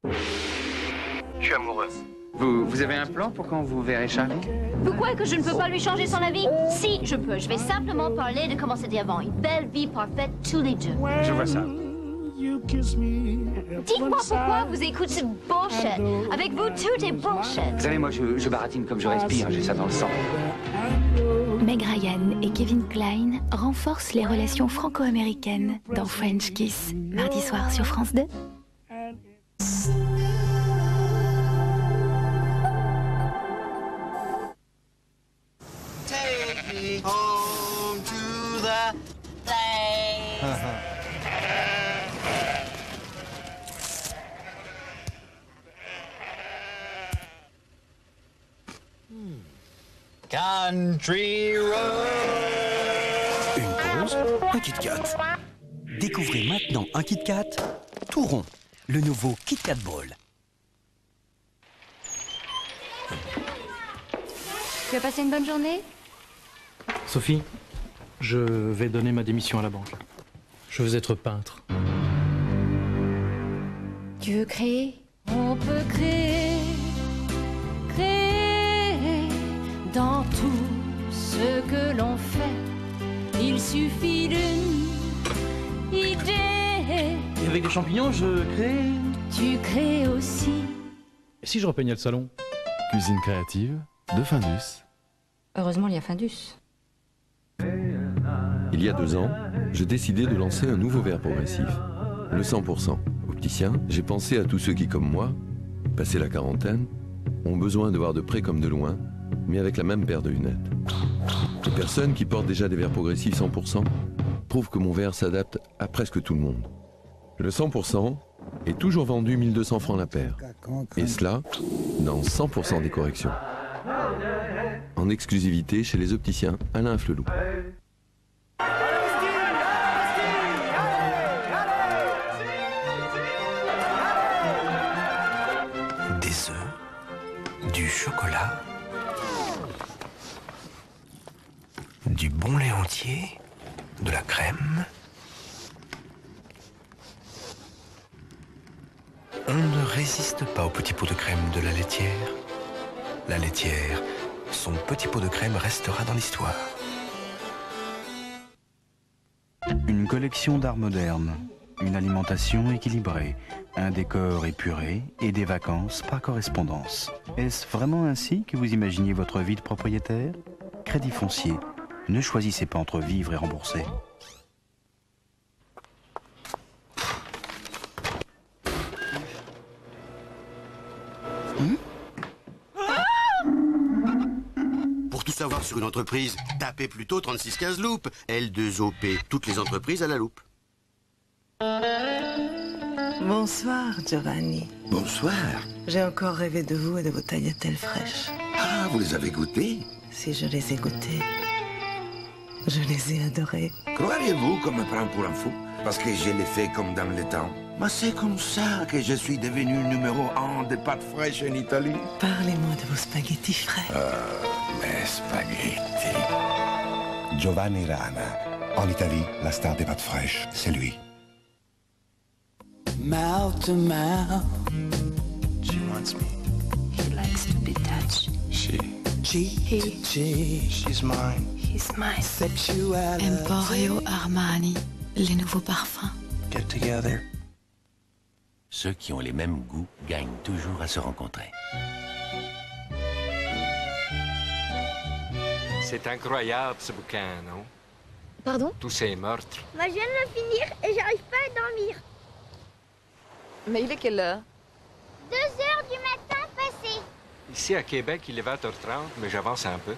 Je suis amoureux. Vous avez un plan pour quand vous verrez Charlie? Vous croyez que je ne peux pas lui changer son avis? Si, je peux. Je vais simplement parler de comment c'était avant. Une belle vie parfaite, tous les deux. Je vois ça. Dites-moi pourquoi vous écoutez ce bullshit. Avec vous, tout est bullshit. Vous savez, moi, je baratine comme je respire. J'ai ça dans le sang. Meg Ryan et Kevin Kline renforcent les relations franco-américaines dans French Kiss, mardi soir sur France 2. Take me home to the place. Country road. Une pause, un Kit Kat. Découvrez maintenant un Kit Kat tout rond, le nouveau Kit Kat Ball. Tu as passé une bonne journée? Sophie, je vais donner ma démission à la banque. Je veux être peintre. Tu veux créer? On peut créer dans tout ce que l'on fait. Il suffit d'une idée. Et avec des champignons, je crée... Tu crées aussi. Et si je repeignais le salon? Cuisine créative de Findus. Heureusement, il y a Findus. Il y a 2 ans, j'ai décidé de lancer un nouveau verre progressif, le 100%. Opticien, j'ai pensé à tous ceux qui, comme moi, passé la quarantaine, ont besoin de voir de près comme de loin, mais avec la même paire de lunettes. Les personnes qui portent déjà des verres progressifs 100% prouvent que mon verre s'adapte à presque tout le monde. Le 100% est toujours vendu 1200 francs la paire, et cela dans 100% des corrections. En exclusivité chez les opticiens Alain Flelou. Des œufs, du chocolat, du bon lait entier, de la crème. On ne résiste pas au petit pot de crème de la laitière. La laitière, son petit pot de crème restera dans l'histoire. Une collection d'art moderne, une alimentation équilibrée, un décor épuré et des vacances par correspondance. Est-ce vraiment ainsi que vous imaginiez votre vie de propriétaire? Crédit foncier. Ne choisissez pas entre vivre et rembourser. Pour tout savoir sur une entreprise, tapez plutôt 3615 loupe. L2OP, toutes les entreprises à la loupe. Bonsoir, Giovanni. Bonsoir. J'ai encore rêvé de vous et de vos tagliatelles fraîches. Ah, vous les avez goûtées? Si je les ai goûtées, je les ai adorées. Croiriez-vous qu'on me prend pour un fou? Parce que je l'ai fait comme dans le temps. Mais c'est comme ça que je suis devenu numéro 1 des pâtes fraîches en Italie. Parlez-moi de vos spaghettis frais. Mes spaghettis. Giovanni Rana. En Italie, la star des pâtes fraîches, c'est lui. Mouth to mouth. She wants me. He likes to be touched. Cheek to cheek. She's mine. He's mine. Sexuality. Emporio Armani, les nouveaux parfums. Get together. Ceux qui ont les mêmes goûts gagnent toujours à se rencontrer. C'est incroyable ce bouquin, non? Pardon? Tous ces meurtres. Moi, je viens de le finir et j'arrive pas à dormir. Mais il est quelle heure? 2 heures du matin passé. Ici à Québec, il est 20h30, mais j'avance un peu.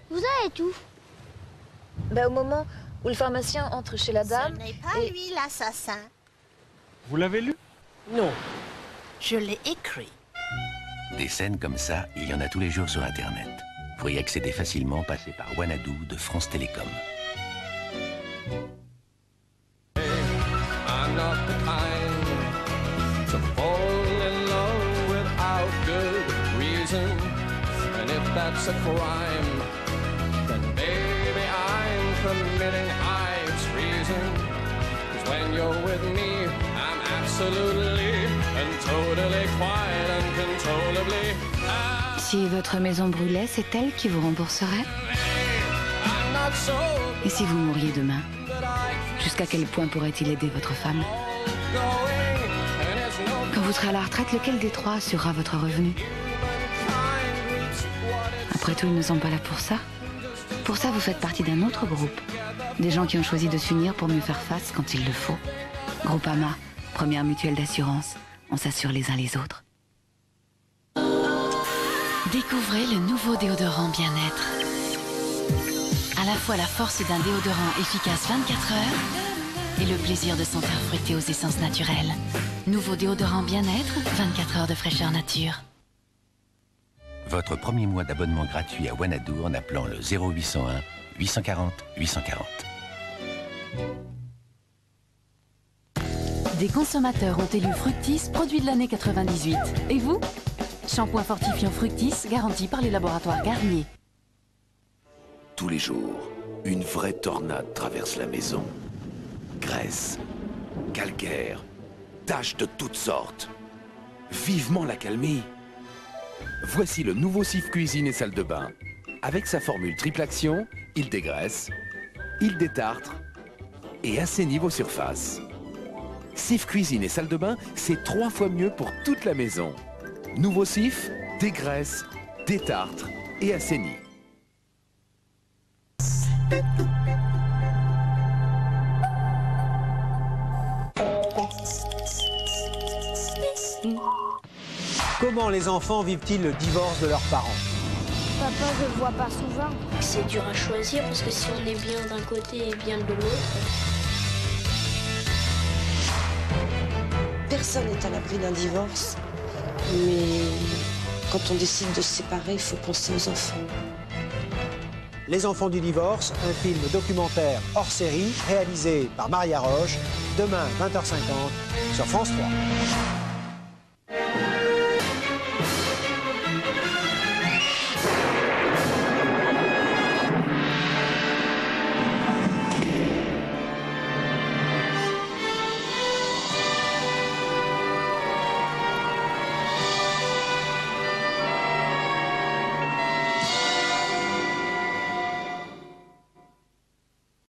Vous en êtes où? Au moment où le pharmacien entre chez la dame... Ce n'est pas lui l'assassin. Vous l'avez lu? Non. Je l'ai écrit. Des scènes comme ça, il y en a tous les jours sur Internet. Pour y accéder facilement, passez par Wanadoo de France Télécom. I'm not the kind to fall in love without good reason. And if that's a crime, then baby I'm committing high treason. 'Cause you're with me, I'm absolutely and totally quiet uncontrollably. Si votre maison brûlait, c'est elle qui vous rembourserait? Et si vous mouriez demain, jusqu'à quel point pourrait-il aider votre femme? Quand vous serez à la retraite, lequel des trois assurera votre revenu? Après tout, ils ne sont pas là pour ça. Pour ça, vous faites partie d'un autre groupe. Des gens qui ont choisi de s'unir pour mieux faire face quand il le faut. Groupama, première mutuelle d'assurance. On s'assure les uns les autres. Découvrez le nouveau déodorant Bien-être. À la fois la force d'un déodorant efficace 24 heures et le plaisir de sentir fruité aux essences naturelles. Nouveau déodorant Bien-être, 24 heures de fraîcheur nature. Votre premier mois d'abonnement gratuit à Wanadoo en appelant le 0801 840 840. Des consommateurs ont élu Fructis, produit de l'année 98. Et vous? Shampoing fortifiant Fructis, garanti par les laboratoires Garnier. Tous les jours, une vraie tornade traverse la maison. Graisse, calcaire, taches de toutes sortes. Vivement l'accalmie. Voici le nouveau Cif Cuisine et Salle de Bain. Avec sa formule triple action, il dégraisse, il détartre et assainit vos surfaces. Cif Cuisine et Salle de Bain, c'est 3 fois mieux pour toute la maison. Nouveau Cif, dégraisse, détartre et assainit. Comment les enfants vivent-ils le divorce de leurs parents? Papa, je le vois pas souvent. C'est dur à choisir parce que si on est bien d'un côté et bien de l'autre... Personne n'est à l'abri d'un divorce, mais quand on décide de se séparer, il faut penser aux enfants. Les enfants du divorce, un film documentaire hors série réalisé par Maria Roche, demain 20h50 sur France 3.